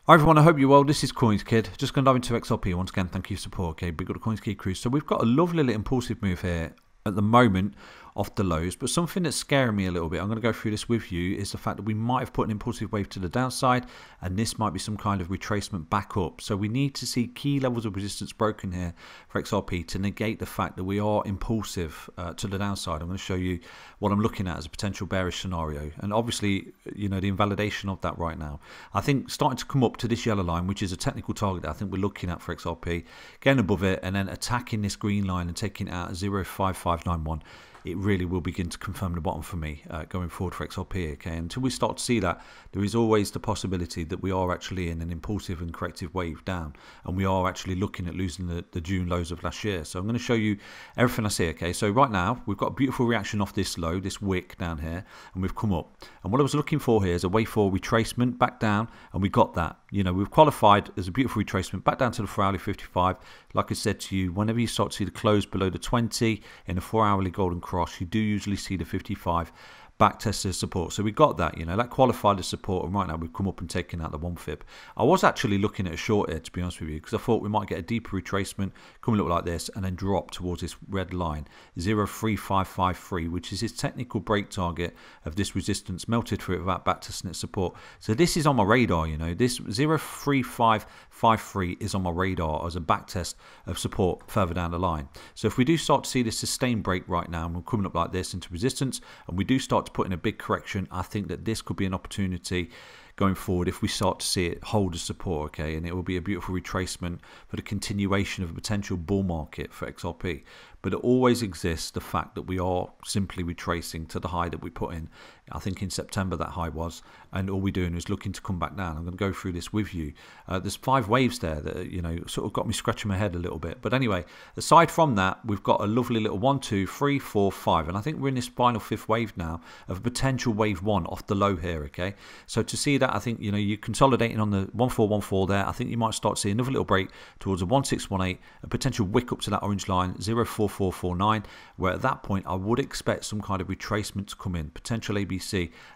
Hi everyone, I hope you're well. This is CoinsKid. Just going to dive into XRP once again. Thank you for support. Okay, we've got a CoinsKid cruise. So we've got a lovely little impulsive move here at the moment off the lows, but something that's scaring me a little bit, I'm going to go through this with you, is the fact that we might have put an impulsive wave to the downside, and this might be some kind of retracement back up. So we need to see key levels of resistance broken here for XRP to negate the fact that we are impulsive to the downside. I'm going to show you what I'm looking at as a potential bearish scenario, and obviously, you know, the invalidation of that right now. I think starting to come up to this yellow line, which is a technical target that I think we're looking at for XRP, getting above it and then attacking this green line and taking it out at 0.5591. It really will begin to confirm the bottom for me going forward for XRP. Okay, until we start to see that, there is always the possibility that we are actually in an impulsive and corrective wave down, and we are actually looking at losing the June lows of last year. So I'm going to show you everything I see. Okay, so right now we've got a beautiful reaction off this low, this wick down here, and we've come up. And what I was looking for here is a wave for retracement back down, and we got that. You know, we've qualified as a beautiful retracement back down to the 4-hourly 55. Like I said to you, whenever you start to see the close below the 20 in a 4-hourly golden cross, you do usually see the 55 back test as support. So we got that, you know, that qualified as support, and right now we've come up and taken out the 1 fib. I was actually looking at a short here, to be honest with you, because I thought we might get a deeper retracement, come look like this, and then drop towards this red line 0.3553, which is his technical break target of this resistance, melted through it without back testing its support. So this is on my radar, you know, this 0.3553 is on my radar as a back test of support further down the line. So if we do start to see this sustained break right now, and we're coming up like this into resistance, and we do start to put in a big correction, I think that this could be an opportunity going forward if we start to see it hold as support. Okay, and it will be a beautiful retracement for the continuation of a potential bull market for XRP. But it always exists the fact that we are simply retracing to the high that we put in. I think in September that high was, and all we're doing is looking to come back down. I'm going to go through this with you. There's 5 waves there that, you know, sort of got me scratching my head a little bit. But anyway, aside from that, we've got a lovely little 1, 2, 3, 4, 5, and I think we're in this final 5th wave now of a potential wave 1 off the low here. Okay, so to see that, I think, you know, you're consolidating on the 1414 there. I think you might start to see another little break towards a 1618, a potential wick up to that orange line 0.4449, where at that point I would expect some kind of retracement to come in, potential ABC,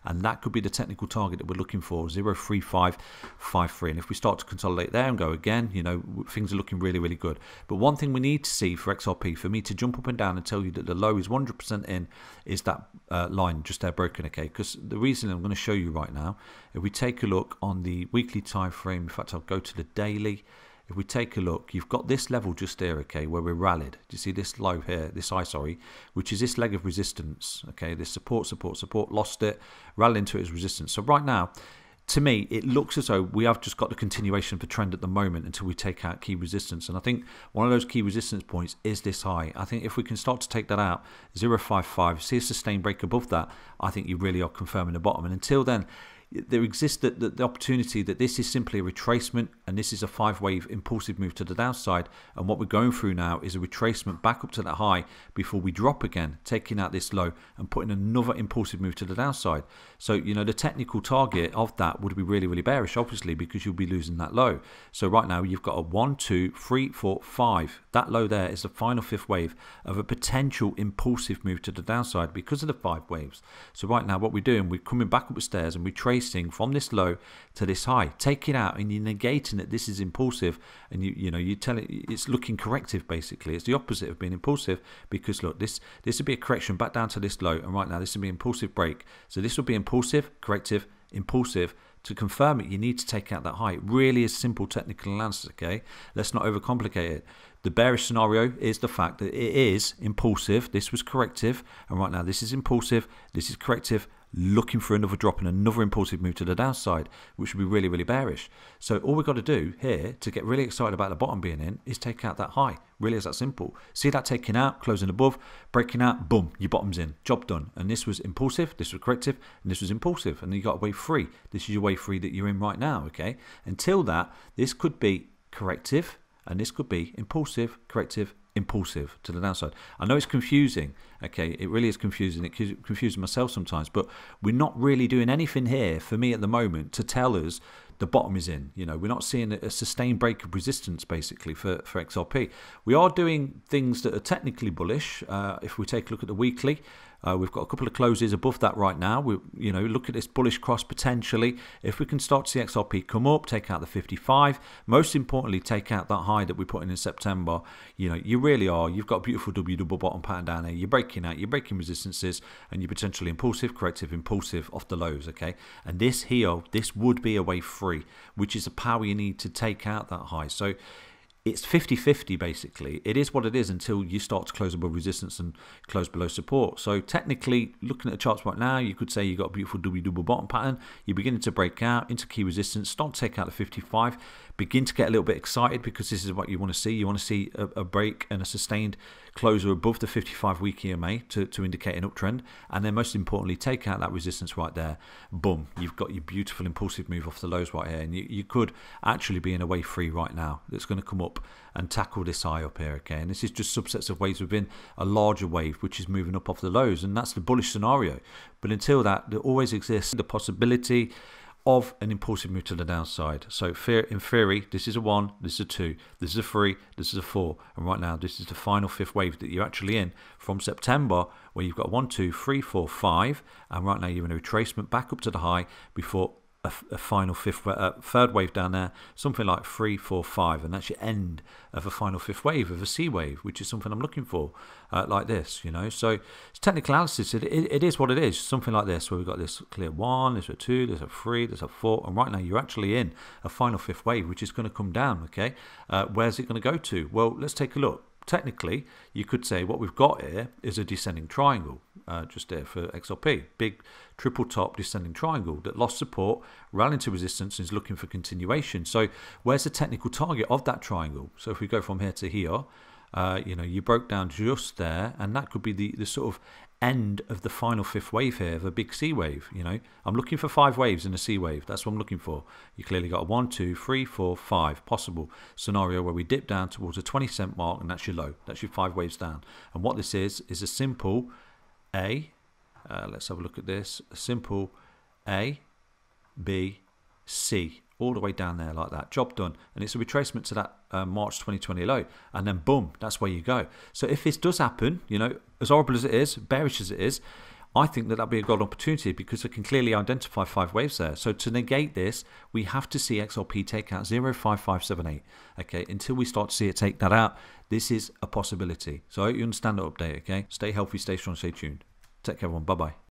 and that could be the technical target that we're looking for, 0.3553. And if we start to consolidate there and go again, you know, things are looking really, really good. But one thing we need to see for XRP, for me to jump up and down and tell you that the low is 100% in, is that line just there broken. Okay, because the reason I'm going to show you right now, if we take a look on the weekly time frame, in fact I'll go to the daily. If we take a look, you've got this level just there, okay, where we're rallied. Do you see this low here, this high, sorry, which is this leg of resistance, okay, this support, lost it, rallied into it as resistance. So right now, to me, it looks as though we have just got the continuation of the trend at the moment until we take out key resistance. And I think one of those key resistance points is this high. I think if we can start to take that out, 0.55, see a sustained break above that, I think you really are confirming the bottom. And until then, there exists the opportunity that this is simply a retracement, and this is a 5-wave impulsive move to the downside, and what we're going through now is a retracement back up to that high before we drop again, taking out this low and putting another impulsive move to the downside. So, you know, the technical target of that would be really, really bearish, obviously, because you'll be losing that low. So right now you've got a 1, 2, 3, 4, 5. That low there is the final 5th wave of a potential impulsive move to the downside because of the 5 waves. So right now what we're doing, we're coming back up the stairs and we're tracing from this low to this high, take it out, and you're negating that this is impulsive, and you know, you tell it it's looking corrective. Basically it's the opposite of being impulsive, because look, this would be a correction back down to this low, and right now this would be impulsive break. So this would be impulsive, corrective, impulsive. To confirm it, you need to take out that high. It really is simple technical analysis. Okay, let's not overcomplicate it. The bearish scenario is the fact that it is impulsive, this was corrective, and right now this is impulsive, this is corrective, looking for another drop and another impulsive move to the downside, which would be really, really bearish. So all we've got to do here to get really excited about the bottom being in is take out that high. Really is that simple. See that taking out, closing above, breaking out, boom, your bottom's in, job done. And this was impulsive, this was corrective, and this was impulsive, and then you got wave 3. This is your wave 3 that you're in right now. Okay, until that, this could be corrective, and this could be impulsive, corrective, impulsive to the downside. I know it's confusing. Okay, it really is confusing. It confuses myself sometimes, but we're not really doing anything here for me at the moment to tell us the bottom is in. You know, we're not seeing a sustained break of resistance basically for XRP. We are doing things that are technically bullish. If we take a look at the weekly, We've got a couple of closes above that right now. Look at this bullish cross potentially. If we can start to see XRP come up, take out the 55, most importantly, take out that high that we put in September. You really are. You've got a beautiful W double bottom pattern down there. You're breaking out, you're breaking resistances, and you're potentially impulsive, corrective, impulsive off the lows, okay? And this here, this would be a wave 3, which is the power you need to take out that high. So it's 50-50 basically. It is what it is until you start to close above resistance and close below support. So technically, looking at the charts right now, you could say you've got a beautiful W double bottom pattern. You're beginning to break out into key resistance, start to take out the 55, begin to get a little bit excited because this is what you want to see. You want to see a break and a sustained closer above the 55-week EMA to indicate an uptrend. And then most importantly, take out that resistance right there. Boom, you've got your beautiful impulsive move off the lows right here. And you could actually be in a wave 3 right now that's going to come up and tackle this high up here, okay? And this is just subsets of waves within a larger wave which is moving up off the lows, and that's the bullish scenario. But until that, there always exists the possibility of an impulsive move to the downside. So in theory, this is a 1, this is a 2, this is a 3, this is a 4, and right now this is the final 5th wave that you're actually in from September, where you've got 1, 2, 3, 4, 5, and right now you're in a retracement back up to the high before a final 3rd wave down there, something like 3, 4, 5, and that's your end of a final 5th wave of a C wave, which is something I'm looking for, like this, So it's technical analysis. It is what it is, something like this, where we've got this clear 1, there's a 2, there's a 3, there's a 4, and right now you're actually in a final 5th wave, which is going to come down, okay? Where's it going to go to? Well, let's take a look. Technically, you could say what we've got here is a descending triangle, just there for XRP. Big triple top descending triangle that lost support, ran into resistance, and is looking for continuation. So where's the technical target of that triangle? So if we go from here to here, you broke down just there, and that could be the sort of end of the final 5th wave here of a big C wave. I'm looking for 5 waves in a C wave. That's what I'm looking for. You clearly got a 1, 2, 3, 4, 5 possible scenario where we dip down towards a 20-cent mark, and that's your low. That's your 5 waves down. And what this is a simple A. Let's have a look at this. A simple A, B, C, all the way down there like that. Job done. And it's a retracement to that March 2020 low. And then boom, that's where you go. So if this does happen, as horrible as it is, bearish as it is, I think that'd be a good opportunity because I can clearly identify 5 waves there. So to negate this, we have to see XRP take out 0.5578. Okay, until we start to see it take that out, this is a possibility. So I hope you understand the update, okay? Stay healthy, stay strong, stay tuned. Take care, everyone. Bye-bye.